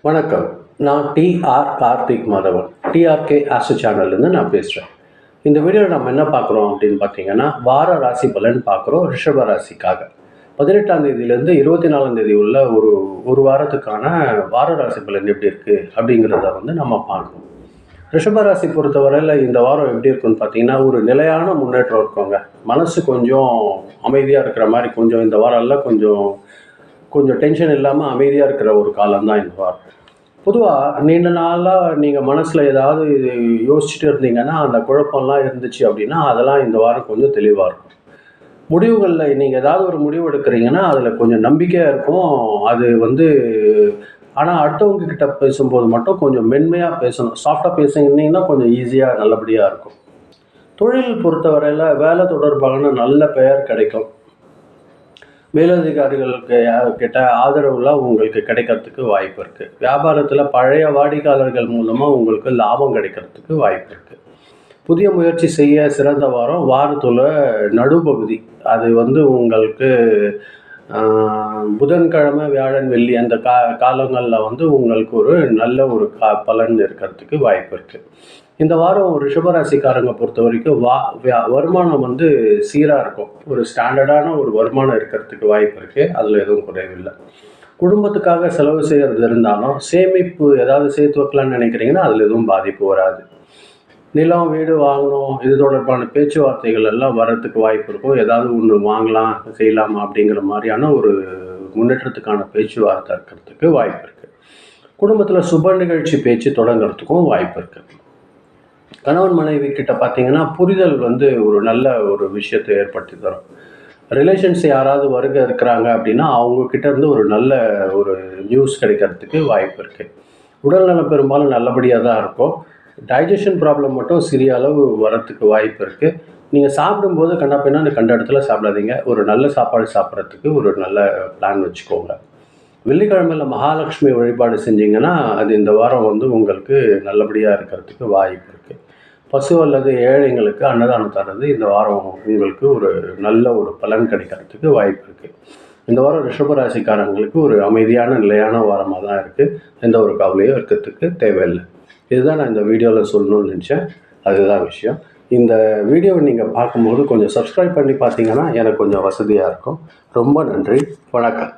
வணக்கம். நான் டிஆர் கார்த்திக் மாதவன். டிஆர்கே ஆஸ்ட்ரோ சேனல்லேருந்து நான் பேசுகிறேன். இந்த வீடியோவில் நம்ம என்ன பார்க்குறோம் அப்படின்னு பார்த்தீங்கன்னா, வார ராசி பலன் பார்க்குறோம் ரிஷப ராசிக்காக. 18ஆம் தேதியிலேருந்து 24ஆம் தேதி உள்ள ஒரு வாரத்துக்கான வார ராசி பலன் எப்படி இருக்குது அப்படிங்கிறத நம்ம பார்க்கணும். ரிஷப ராசி பொறுத்தவரையில் இந்த வாரம் எப்படி இருக்குன்னு பார்த்தீங்கன்னா, ஒரு நிலையான முன்னேற்றம் இருக்குங்க. மனசு கொஞ்சம் அமைதியாக இருக்கிற மாதிரி, கொஞ்சம் இந்த வாரம்லாம் கொஞ்சம் டென்ஷன் இல்லாமல் அமைதியாக இருக்கிற ஒரு காலம்தான் இந்த வாரம். பொதுவாக நீண்ட நாளாக நீங்கள் மனசில் ஏதாவது யோசிச்சுட்டு இருந்தீங்கன்னா, அந்த குழப்பம்லாம் இருந்துச்சு அப்படின்னா, அதெல்லாம் இந்த வாரம் கொஞ்சம் தெளிவாக இருக்கும். முடிவுகளில் நீங்கள் ஏதாவது ஒரு முடிவு எடுக்கிறீங்கன்னா, அதில் கொஞ்சம் நம்பிக்கையாக இருக்கும். அது ஆனால் அடுத்தவங்க கிட்ட பேசும்போது மட்டும் கொஞ்சம் மென்மையாக பேசணும். சாஃப்டாக பேசுனீங்கன்னா கொஞ்சம் ஈஸியாக நல்லபடியாக இருக்கும். தொழில் பொறுத்தவரையில் வேலை தொடர்பான நல்ல பெயர் கிடைக்கும். மேலதிகாரிகளுக்கு கிட்ட ஆதரவுலாம் உங்களுக்கு கிடைக்கிறதுக்கு வாய்ப்பு இருக்குது. வியாபாரத்தில் பழைய வாடிக்கையாளர்கள் மூலமாக உங்களுக்கு லாபம் கிடைக்கிறதுக்கு வாய்ப்பு இருக்குது. புதிய முயற்சி செய்ய சிறந்த வாரம். வாரத்தில் நடுப்பகுதி அது உங்களுக்கு புதன்கிழமை, வியாழன், வெள்ளி அந்த காலங்களில் உங்களுக்கு ஒரு நல்ல ஒரு பலன் இருக்கிறதுக்கு வாய்ப்பு இருக்குது. இந்த வாரம் ரிஷபராசிக்காரங்க பொறுத்த வரைக்கும் வருமானம் சீராக இருக்கும். ஒரு ஸ்டாண்டர்டான ஒரு வருமானம் இருக்கிறதுக்கு வாய்ப்பு இருக்குது. அதில் எதுவும் குறைவில்லை. குடும்பத்துக்காக செலவு செய்கிறது இருந்தாலும் சேமிப்பு ஏதாவது சேர்த்து வைக்கலான்னு நினைக்கிறீங்கன்னா அதில் எதுவும் பாதிப்பு வராது. நிலம், வீடு வாங்கணும், இது தொடர்பான பேச்சுவார்த்தைகள் எல்லாம் வர்றதுக்கு வாய்ப்பு இருக்கும். ஏதாவது ஒன்று வாங்கலாம், செய்யலாமா அப்படிங்கிற மாதிரியான ஒரு முன்னேற்றத்துக்கான பேச்சுவார்த்தை இருக்கிறதுக்கு வாய்ப்பு இருக்குது. குடும்பத்தில் சுப நிகழ்ச்சி பேச்சு தொடங்கிறதுக்கும் வாய்ப்பு இருக்குது. கணவன் மனைவி கிட்ட பார்த்தீங்கன்னா புரிதல் ஒரு நல்ல ஒரு விஷயத்தை ஏற்படுத்தி தரும். ரிலேஷன்ஸ் யாராவது வருகை இருக்கிறாங்க அப்படின்னா அவங்கக்கிட்ட இருந்து ஒரு நல்ல ஒரு நியூஸ் கிடைக்கிறதுக்கு வாய்ப்பு இருக்குது. உடல்நலம் பெரும்பாலும் நல்லபடியாக தான் இருக்கும். டைஜஷன் ப்ராப்ளம் மட்டும் சிறிய அளவு வரத்துக்கு வாய்ப்பு இருக்குது. நீங்கள் சாப்பிடும்போது கண்ட இடத்துல சாப்பிடாதீங்க. ஒரு நல்ல சாப்பாடு சாப்பிட்றதுக்கு ஒரு நல்ல பிளான் வச்சுக்கோங்க. வெள்ளிக்கிழமையில் மகாலட்சுமி வழிபாடு செஞ்சிங்கன்னா அது இந்த வாரம் உங்களுக்கு நல்லபடியாக இருக்கிறதுக்கு வாய்ப்பு இருக்குது. பசு அல்லது ஏழைங்களுக்கு அன்னதானம் தர்றது இந்த வாரம் உங்களுக்கு ஒரு நல்ல ஒரு பலன் கிடைக்கிறதுக்கு வாய்ப்பு இருக்குது. இந்த வாரம் ரிஷபராசிக்காரங்களுக்கு ஒரு அமைதியான நிலையான வாரமாக தான் இருக்குது. எந்த ஒரு கவலையும் இருக்கிறதுக்கு தேவையில்லை. இதுதான் நான் இந்த வீடியோவில் சொல்லணும்னு நினச்சேன். அதுதான் விஷயம். இந்த வீடியோவை நீங்கள் பார்க்கும்போது கொஞ்சம் சப்ஸ்கிரைப் பண்ணி பார்த்தீங்கன்னா எனக்கு கொஞ்சம் வசதியாக இருக்கும். ரொம்ப நன்றி. வணக்கம்.